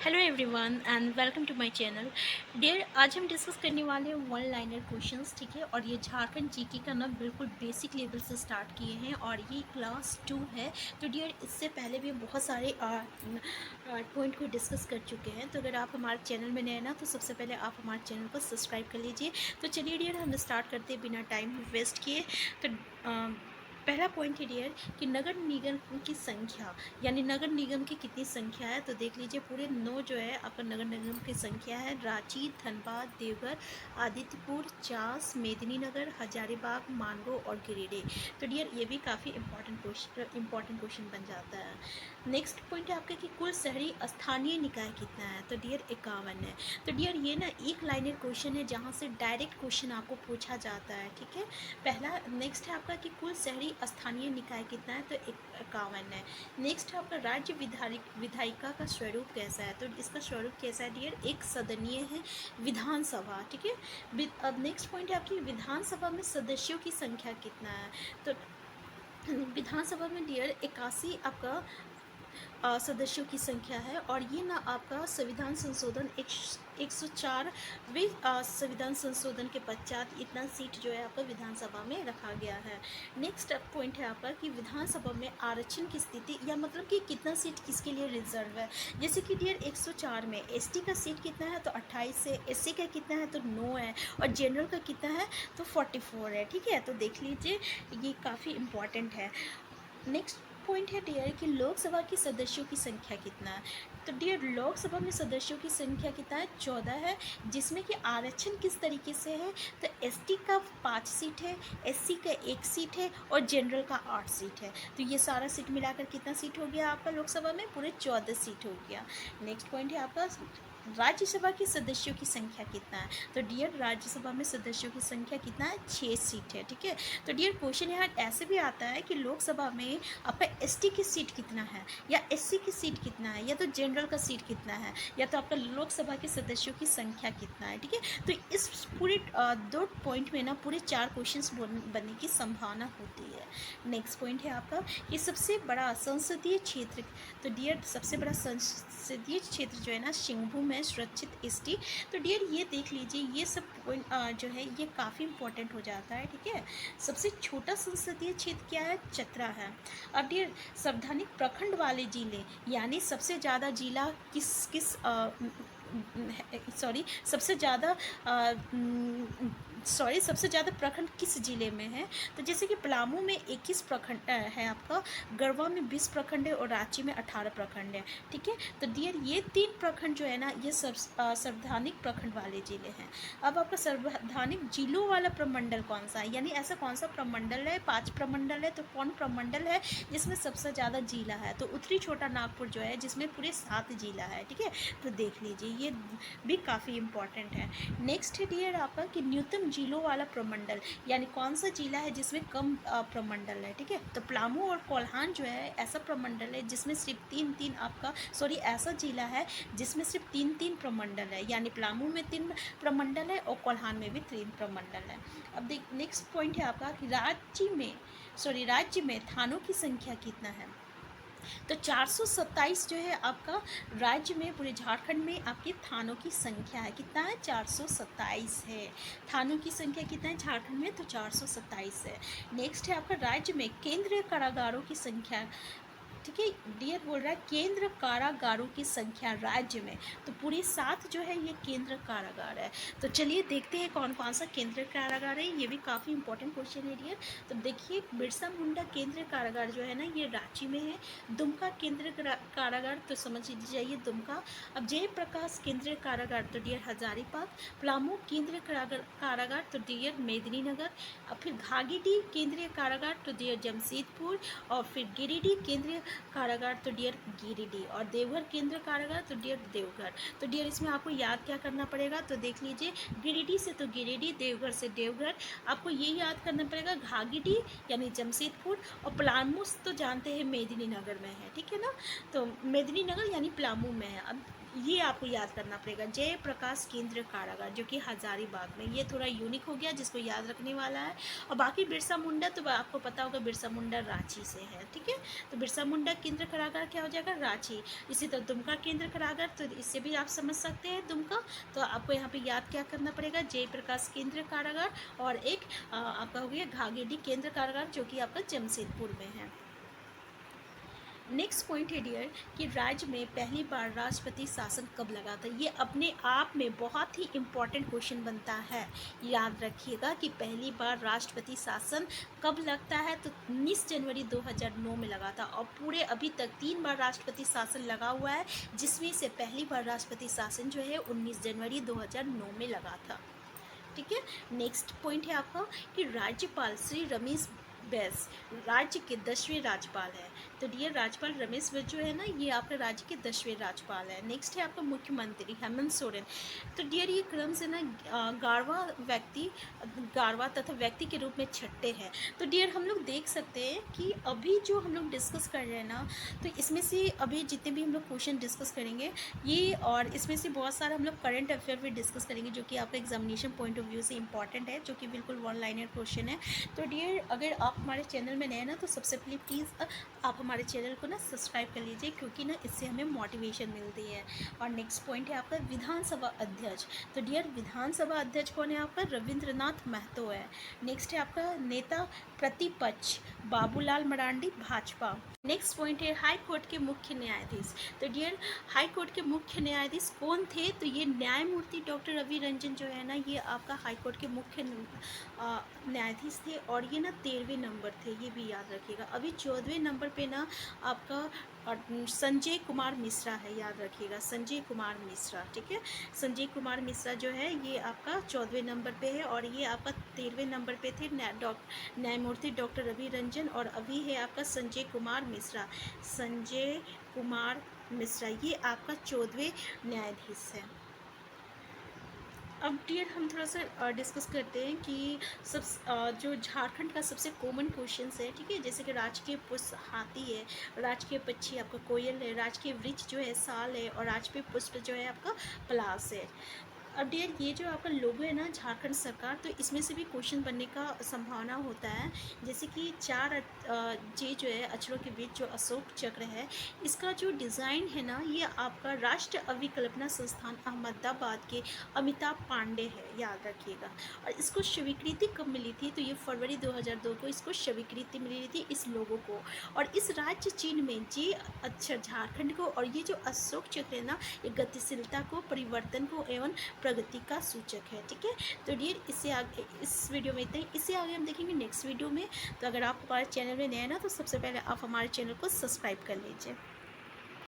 Hello everyone and welcome to my channel. Dear, आज हम discuss करने वाले हैं वन लाइनर क्वेश्चंस, ठीक है। और ये झारखंड जीके का ना बिल्कुल बेसिक लेवल से स्टार्ट किए हैं और ये क्लास 2 है। तो डियर, इससे पहले भी हम बहुत सारे पॉइंट को डिस्कस कर चुके हैं। तो अगर आप हमारे चैनल में नए हैं ना, तो सबसे पहले आप हमारे चैनल को सब्सक्राइब कर लीजिए। तो चलिए डियर, हम स्टार्ट करते हैं बिना टाइम वेस्ट किए। तो पहला पॉइंट है डियर कि नगर निगम की संख्या, यानी नगर निगम की कितनी संख्या है। तो देख लीजिए, पूरे 9 जो है आपका नगर निगम की संख्या है। रांची, धनबाद, देवघर, आदित्यपुर, चास, मेदिनीनगर, हजारीबाग, मानगो और गिरिडीह। तो डियर, ये भी काफ़ी इंपॉर्टेंट क्वेश्चन बन जाता है। नेक्स्ट पॉइंट है आपका कि कुल शहरी स्थानीय निकाय कितना है। तो डियर 51 है। तो डियर, ये ना एक लाइनर क्वेश्चन है जहाँ से डायरेक्ट क्वेश्चन आपको पूछा जाता है, ठीक है। पहला नेक्स्ट है आपका कि कुल शहरी स्थानीय निकाय कितना है। तो 51 है। नेक्स्ट है आपका राज्य विधायिका का स्वरूप कैसा है। तो इसका स्वरूप कैसा है डियर, एक सदनीय है विधानसभा, ठीक है। अब नेक्स्ट पॉइंट है आपकी विधानसभा में सदस्यों की संख्या कितना है। तो विधानसभा में डियर 81 आपका सदस्यों की संख्या है। और ये ना आपका संविधान संशोधन 104वें संविधान संशोधन के पश्चात इतना सीट जो है आपका विधानसभा में रखा गया है। नेक्स्ट पॉइंट है आपका कि विधानसभा में आरक्षण की स्थिति, या मतलब कि कितना सीट किसके लिए रिजर्व है। जैसे कि डियर 104 में एसटी का सीट कितना है, तो 28 है। एससी का कितना है, तो 9 है। और जनरल का कितना है, तो 44 है, ठीक है। तो देख लीजिए, ये काफ़ी इम्पॉर्टेंट है। नेक्स्ट पॉइंट है डियर कि लोकसभा की सदस्यों की संख्या कितना है। तो डियर, लोकसभा में सदस्यों की संख्या कितना है, 14 है। जिसमें कि आरक्षण किस तरीके से है, तो एसटी का 5 सीट है, एससी का 1 सीट है और जनरल का 8 सीट है। तो ये सारा सीट मिलाकर कितना सीट हो गया आपका लोकसभा में, पूरे 14 सीट हो गया। नेक्स्ट पॉइंट है आपका राज्यसभा के सदस्यों की संख्या कितना है। तो डियर, राज्यसभा में सदस्यों की संख्या कितना है, 6 सीट है, ठीक है। तो डियर, क्वेश्चन यहाँ ऐसे भी आता है कि लोकसभा में आपका एसटी की सीट कितना है, या एससी की सीट कितना है, या तो जनरल का सीट कितना है, या तो आपका लोकसभा के सदस्यों की संख्या कितना है, ठीक है। तो इस पूरे 2 पॉइंट में ना पूरे 4 क्वेश्चंस बनने की संभावना होती है। नेक्स्ट पॉइंट है आपका कि सबसे बड़ा संसदीय क्षेत्र। तो डियर, सबसे बड़ा संसदीय क्षेत्र जो है ना, सिंहभूम है, सुरक्षित एसटी। तो डियर, ये देख लीजिए, ये सब पॉइंट जो है ये काफ़ी इंपॉर्टेंट हो जाता है, ठीक है। सबसे छोटा संसदीय क्षेत्र क्या है, चतरा है। अब डियर, संवैधानिक प्रखंड वाले जिले, यानी सबसे ज़्यादा जिला किस किस सॉरी सबसे ज़्यादा सबसे ज़्यादा प्रखंड किस जिले में है। तो जैसे कि पलामू में 21 प्रखंड है आपका, गढ़वा में 20 प्रखंड है और रांची में 18 प्रखंड है, ठीक है। तो डियर, ये 3 प्रखंड जो है ना, ये संवैधानिक प्रखंड वाले जिले हैं। अब आपका संवैधानिक जिलों वाला प्रमंडल कौन सा है, यानी ऐसा कौन सा प्रमंडल है, 5 प्रमंडल है। तो कौन प्रमंडल है जिसमें सबसे ज़्यादा जिला है, तो उत्तरी छोटा नागपुर जो है, जिसमें पूरे 7 जिला है, ठीक है। तो देख लीजिए, ये भी काफ़ी इंपॉर्टेंट है। नेक्स्ट है डियर आपका कि न्यूनतम जिलों वाला प्रमंडल, यानी कौन सा जिला है जिसमें कम प्रमंडल है, ठीक है। तो पलामू और कोल्हान जो है ऐसा प्रमंडल है जिसमें सिर्फ 3 आपका ऐसा जिला है जिसमें सिर्फ 3 प्रमंडल है, यानी पलामू में 3 प्रमंडल है और कोल्हान में भी 3 प्रमंडल है। अब देख, नेक्स्ट पॉइंट है आपका कि राज्य में थानों की संख्या कितना है। तो 427 जो है आपका राज्य में, पूरे झारखंड में आपके थानों की संख्या है। कितना है, 427 है। थानों की संख्या कितना है झारखंड में, तो 427 है। नेक्स्ट है आपका राज्य में केंद्रीय कारागारों की संख्या, ठीक है। डियर बोल रहा है केंद्र कारागारों की संख्या राज्य में, तो पूरे 7 जो है ये केंद्र कारागार है। तो चलिए देखते हैं कौन कौन सा केंद्र कारागार है, ये भी काफ़ी इंपॉर्टेंट क्वेश्चन है डियर। तो देखिए, बिरसा मुंडा केंद्र कारागार जो है ना, ये रांची में है। दुमका केंद्र कारागार, तो समझ लीजिए दुमका। अब जयप्रकाश केंद्रीय कारागार, तो डियर हजारीबाग। पलामू केंद्रीय कारागार, तो डियर मेदिनीनगर। और फिर घागीडीह केंद्रीय कारागार, तो डियर जमशेदपुर। और फिर गिरिडीह केंद्रीय कारागार, तो डियर गिरिडीह। और देवघर केंद्र कारागार, तो डियर देवघर। तो डियर, इसमें आपको याद क्या करना पड़ेगा, तो देख लीजिए, गिरिडीह से तो गिरिडीह, देवघर से देवघर। आपको ये याद करना पड़ेगा, घागीडीह यानी जमशेदपुर, और पलामू तो जानते हैं मेदिनीनगर में है, ठीक है ना। तो मेदिनीनगर यानी पलामू में है। अब ये आपको याद करना पड़ेगा। जयप्रकाश केंद्र कारागार जो कि हजारीबाग में, ये थोड़ा यूनिक हो गया जिसको याद रखने वाला है। और बाकी बिरसा मुंडा तो आपको पता होगा, बिरसा मुंडा रांची से है, ठीक है। तो बिरसा मुंडा केंद्र कारागार क्या हो जाएगा, रांची। इसी तरह दुमका केंद्र कारागार, तो इससे भी आप समझ सकते हैं दुमका। तो आपको यहाँ पे याद क्या करना पड़ेगा, जयप्रकाश केंद्र कारागार, और एक आपका हो गया घाघेडी केंद्र कारागार जो कि आपका जमशेदपुर में है। नेक्स्ट पॉइंट है डियर कि राज्य में पहली बार राष्ट्रपति शासन कब लगा था। ये अपने आप में बहुत ही इम्पॉर्टेंट क्वेश्चन बनता है। याद रखिएगा कि पहली बार राष्ट्रपति शासन कब लगता है, तो 19 जनवरी 2009 में लगा था। और पूरे अभी तक 3 बार राष्ट्रपति शासन लगा हुआ है, जिसमें से पहली बार राष्ट्रपति शासन जो है 19 जनवरी 2009 में लगा था, ठीक है। नेक्स्ट पॉइंट है आपका कि राज्यपाल श्री रमेश बैस राज्य के 10वें राज्यपाल है। तो डियर राज्यपाल रमेश बैस जो है ना, ये आपके राज्य के 10वें राज्यपाल है। नेक्स्ट है आपका मुख्यमंत्री हेमंत सोरेन। तो डियर ये क्रम से ना गारवा तथा व्यक्ति के रूप में छठे हैं। तो डियर हम लोग देख सकते हैं कि अभी जो हम लोग डिस्कस कर रहे हैं ना, तो इसमें से अभी जितने भी हम लोग क्वेश्चन डिस्कस करेंगे ये, और इसमें से बहुत सारा हम लोग करंट अफेयर भी डिस्कस करेंगे जो कि आपका एग्जामिनेशन पॉइंट ऑफ व्यू से इंपॉर्टेंट है, जो कि बिल्कुल वन लाइनर क्वेश्चन है। तो डियर अगर आप हमारे चैनल में नए हैं ना, तो सबसे पहले प्लीज़ आप हमारे चैनल को ना सब्सक्राइब कर लीजिए, क्योंकि ना इससे हमें मोटिवेशन मिलती है। और नेक्स्ट पॉइंट है आपका विधानसभा अध्यक्ष। तो डियर विधानसभा अध्यक्ष कौन है आपका, रविंद्रनाथ महतो है। नेक्स्ट है आपका नेता प्रतिपक्ष बाबूलाल मरांडी भाजपा। नेक्स्ट पॉइंट है हाई कोर्ट के मुख्य न्यायाधीश। तो डियर हाई कोर्ट के मुख्य न्यायाधीश कौन थे, तो ये न्यायमूर्ति डॉक्टर रवि रंजन जो है ना, ये आपका हाई कोर्ट के मुख्य न्यायाधीश थे। और ये ना 13वें नंबर थे, ये भी याद रखिएगा। अभी 14वें नंबर पे ना आपका संजय कुमार मिश्रा है, याद रखिएगा संजय कुमार मिश्रा, ठीक है। संजय कुमार मिश्रा जो है ये आपका 14वें नंबर पे है, और ये आपका 13वें नंबर पे थे न्यायमूर्ति डॉक्टर रवि रंजन, और अभी है आपका संजय कुमार मिश्रा। संजय कुमार मिश्रा ये आपका 14वें न्यायाधीश है। अब डियर हम थोड़ा सा डिस्कस करते हैं कि जो झारखंड का सबसे कॉमन क्वेश्चन है, ठीक है। जैसे कि राजकीय पुष्प हाथी है, राजकीय पक्षी आपका कोयल है, राजकीय वृक्ष जो है साल है, और राजकीय पुष्प जो है आपका पलाश है। अब डियर ये जो आपका लोगो है ना झारखंड सरकार, तो इसमें से भी क्वेश्चन बनने का संभावना होता है। जैसे कि 4 जे जो है अक्षरों के बीच जो अशोक चक्र है, इसका जो डिज़ाइन है ना, ये आपका राष्ट्र अभिकल्पना संस्थान अहमदाबाद के अमिताभ पांडे है, याद रखिएगा। और इसको स्वीकृति कब मिली थी, तो ये फरवरी 2002 को इसको स्वीकृति मिली थी इस लोगो को। और इस राज्य चिन्ह में जे अक्षर झारखंड को, और ये जो अशोक चक्र है ना, ये गतिशीलता को, परिवर्तन को एवं प्रगति का सूचक है, ठीक है। तो डियर इससे आगे इस वीडियो में इतना ही, इससे आगे हम देखेंगे नेक्स्ट वीडियो में। तो अगर आप हमारे चैनल में नए हैं ना, तो सबसे पहले आप हमारे चैनल को सब्सक्राइब कर लीजिए।